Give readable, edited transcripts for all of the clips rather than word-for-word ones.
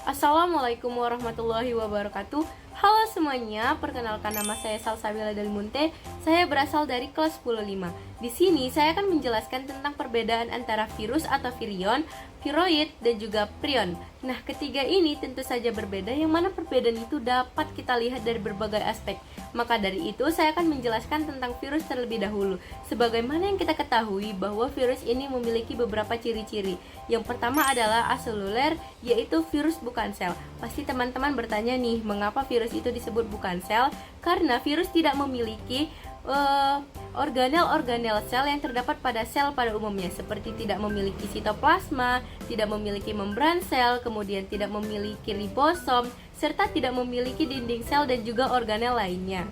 Assalamualaikum warahmatullahi wabarakatuh. Halo semuanya, perkenalkan nama saya Salsabila Delmunte. Saya berasal dari kelas 105. Di sini saya akan menjelaskan tentang perbedaan antara virus atau virion, viroid, dan juga prion. Nah, ketiga ini tentu saja berbeda, yang mana perbedaan itu dapat kita lihat dari berbagai aspek. Maka dari itu saya akan menjelaskan tentang virus terlebih dahulu. Sebagaimana yang kita ketahui bahwa virus ini memiliki beberapa ciri-ciri. Yang pertama adalah aseluler, yaitu virus bukan sel. Pasti teman-teman bertanya nih, mengapa virus itu disebut bukan sel? Karena virus tidak memiliki organel-organel sel yang terdapat pada sel pada umumnya, seperti tidak memiliki sitoplasma, tidak memiliki membran sel, kemudian tidak memiliki ribosom, serta tidak memiliki dinding sel dan juga organel lainnya.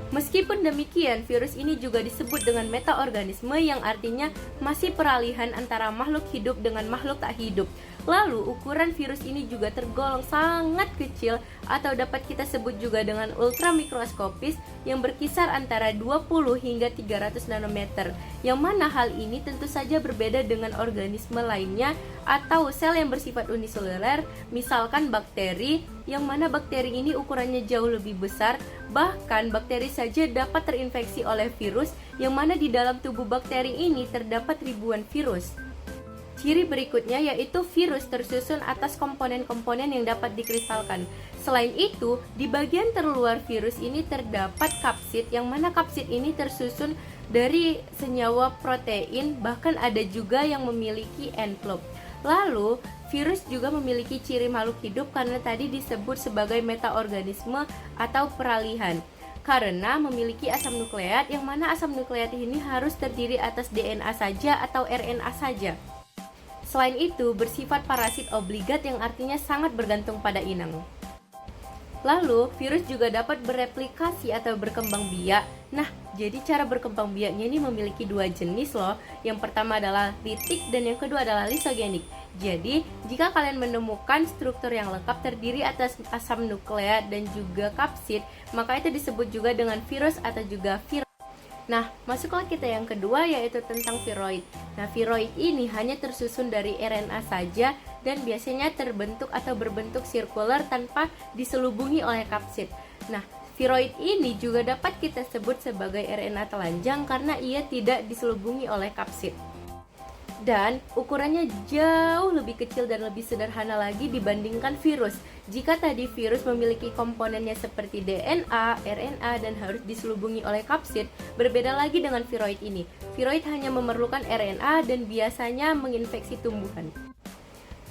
Meskipun demikian, virus ini juga disebut dengan metaorganisme, yang artinya masih peralihan antara makhluk hidup dengan makhluk tak hidup. Lalu, ukuran virus ini juga tergolong sangat kecil atau dapat kita sebut juga dengan ultramikroskopis, yang berkisar antara 20 hingga 300 nanometer. Yang mana hal ini tentu saja berbeda dengan organisme lainnya atau sel yang bersifat uniseluler, misalkan bakteri, yang mana bakteri ini ukurannya jauh lebih besar. Bahkan bakteri saja dapat terinfeksi oleh virus, yang mana di dalam tubuh bakteri ini terdapat ribuan virus. Ciri berikutnya yaitu virus tersusun atas komponen-komponen yang dapat dikristalkan. Selain itu, di bagian terluar virus ini terdapat kapsid, yang mana kapsid ini tersusun dari senyawa protein, bahkan ada juga yang memiliki envelope. Lalu, virus juga memiliki ciri makhluk hidup karena tadi disebut sebagai metaorganisme atau peralihan, karena memiliki asam nukleat, yang mana asam nukleat ini harus terdiri atas DNA saja atau RNA saja. Selain itu, bersifat parasit obligat, yang artinya sangat bergantung pada inang. Lalu, virus juga dapat bereplikasi atau berkembang biak. Nah, jadi cara berkembang biaknya ini memiliki dua jenis loh. Yang pertama adalah litik dan yang kedua adalah lisogenik. Jadi, jika kalian menemukan struktur yang lengkap terdiri atas asam nukleat dan juga kapsid, maka itu disebut juga dengan virus atau juga viral. Nah, masuklah kita yang kedua, yaitu tentang viroid. Nah, viroid ini hanya tersusun dari RNA saja dan biasanya terbentuk atau berbentuk sirkular tanpa diselubungi oleh kapsid. Nah, viroid ini juga dapat kita sebut sebagai RNA telanjang karena ia tidak diselubungi oleh kapsid. Dan ukurannya jauh lebih kecil dan lebih sederhana lagi dibandingkan virus. Jika tadi virus memiliki komponennya seperti DNA, RNA, dan harus diselubungi oleh kapsid, berbeda lagi dengan viroid ini. Viroid hanya memerlukan RNA dan biasanya menginfeksi tumbuhan.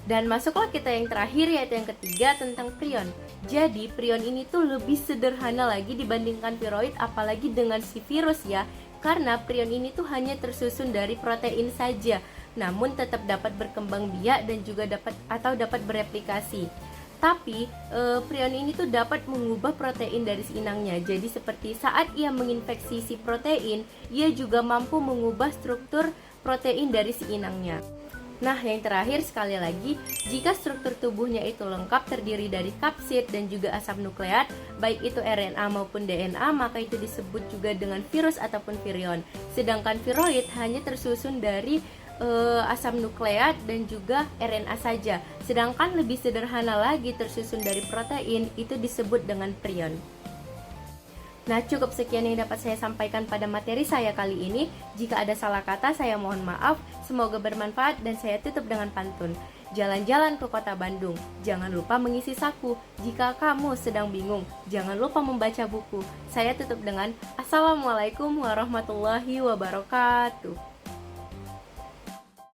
Dan masuklah kita yang terakhir, yaitu yang ketiga tentang prion. Jadi prion ini tuh lebih sederhana lagi dibandingkan viroid, apalagi dengan si virus ya. Karena prion ini tuh hanya tersusun dari protein saja, namun tetap dapat berkembang biak dan juga dapat bereplikasi. Tapi prion ini tuh dapat mengubah protein dari si inangnya. Jadi seperti saat ia menginfeksi si protein, ia juga mampu mengubah struktur protein dari si inangnya. Nah, yang terakhir sekali lagi, jika struktur tubuhnya itu lengkap terdiri dari kapsid dan juga asam nukleat, baik itu RNA maupun DNA, maka itu disebut juga dengan virus ataupun virion. Sedangkan viroid hanya tersusun dari asam nukleat dan juga RNA saja. Sedangkan lebih sederhana lagi tersusun dari protein, itu disebut dengan prion. Nah, cukup sekian yang dapat saya sampaikan pada materi saya kali ini. Jika ada salah kata, saya mohon maaf. Semoga bermanfaat dan saya tutup dengan pantun. Jalan-jalan ke kota Bandung, jangan lupa mengisi saku. Jika kamu sedang bingung, jangan lupa membaca buku. Saya tutup dengan Assalamualaikum warahmatullahi wabarakatuh.